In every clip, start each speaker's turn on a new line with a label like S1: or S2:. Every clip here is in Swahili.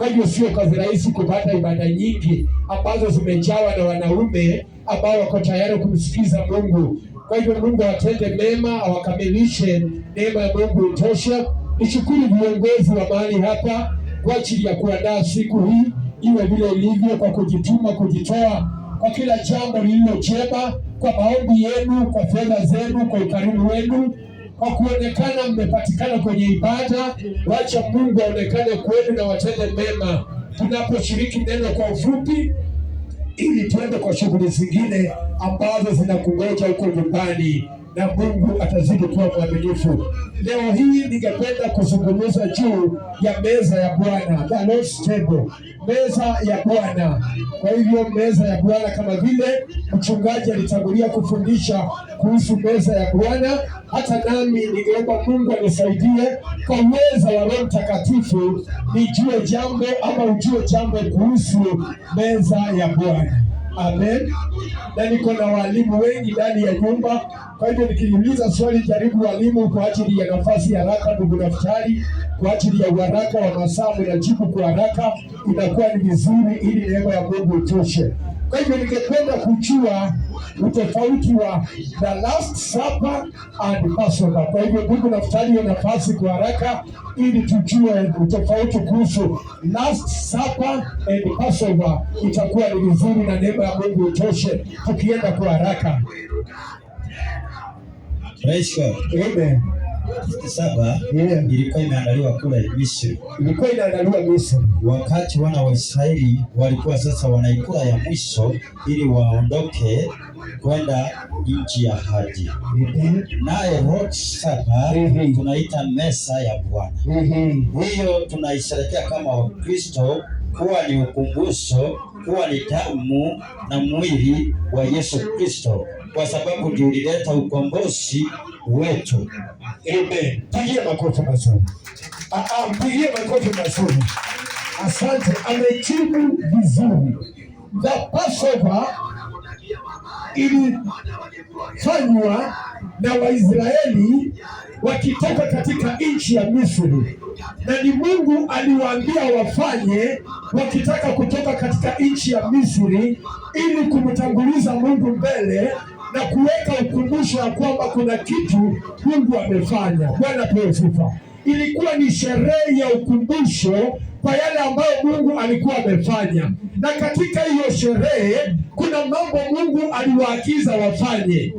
S1: Kwa hivyo sio kazi rahisi kupata ibada nyingi ambazo zimejawa na wanaume ambao wako tayari kumsikiza Mungu. Kwa hivyo Mungu atende mema, awakamilishe, neema ya Mungu itosha. Nishukuru viongozi wa mahali hapa kwa ajili ya kuandaa siku hii iwe vile ilivyo, kwa kujituma, kujitoa kwa kila jambo lililo jema, kwa maombi yenu, kwa fedha zenu, kwa ukarimu wenu, kwa kuonekana mmepatikana kwenye ibada. Wacha Mungu aonekane kwenu na watende mema tunaposhiriki neno kwa ufupi, ili tuende kwa shughuli zingine ambazo zinakungoja huko nyumbani, na Mungu atazidi kuwa mwaminifu. Leo hii ningependa kuzungumza juu ya meza ya Bwana, the Lord's table, meza ya Bwana. Kwa hivyo meza ya Bwana, kama vile mchungaji alitangulia kufundisha kuhusu meza ya Bwana, hata nami ningeomba Mungu anisaidie kwa uwezo wa Roho Mtakatifu nijue jambo ama ujue jambo kuhusu meza ya Bwana. Amen. Na niko na walimu wengi ndani ya nyumba, kwa hivyo nikiuliza swali, jaribu walimu kwa ajili ya nafasi ya haraka. Ndugu Naftali, kwa ajili ya uharaka wa masaa mnajibu kwa haraka, inakuwa ni vizuri ili neema ya Mungu itoshe. Kwa hivyo ningependa kujua utofauti wa the Last Supper and Passover. Kwa hivyo ndugu Naftali, ya nafasi kwa haraka ili tujue utofauti kuhusu Last Supper and Passover, itakuwa ni vizuri na neema ya Mungu itoshe tukienda kwa haraka.
S2: Praise God.
S1: Amen.
S2: Saba ilikuwa imeandaliwa kule Misri.
S1: Ilikuwa inaandaliwa Misri.
S2: Wakati wana wa Israeli walikuwa sasa wanaikula ya mwisho ili waondoke kwenda nchi ya ahadi. Naye Lord's Supper tunaita meza ya Bwana. Hiyo tunaisherehekea kama Wakristo kuwa ni ukumbusho, kuwa ni damu na mwili wa Yesu Kristo, kwa sababu tulileta ukombozi wetu.
S1: Amen. Pigie makofi mazuri. Pigie makofi mazuri. Asante, amejibu vizuri. The Passover ilifanywa na Waisraeli wakitoka katika nchi ya Misri, na ni Mungu aliwaambia wafanye wakitaka kutoka katika nchi ya Misri, ili kumtanguliza Mungu mbele na kuweka ukumbusho ya kwamba kuna kitu Mungu amefanya. Bwana pewe sifa. Ilikuwa ni sherehe ya ukumbusho kwa yale ambayo Mungu alikuwa amefanya, na katika hiyo sherehe kuna mambo Mungu aliwaagiza wafanye.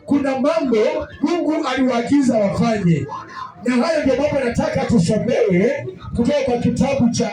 S1: Kuna mambo Mungu aliwaagiza wafanye, na hayo ndio mambo nataka tusomewe kutoka kwa kitabu cha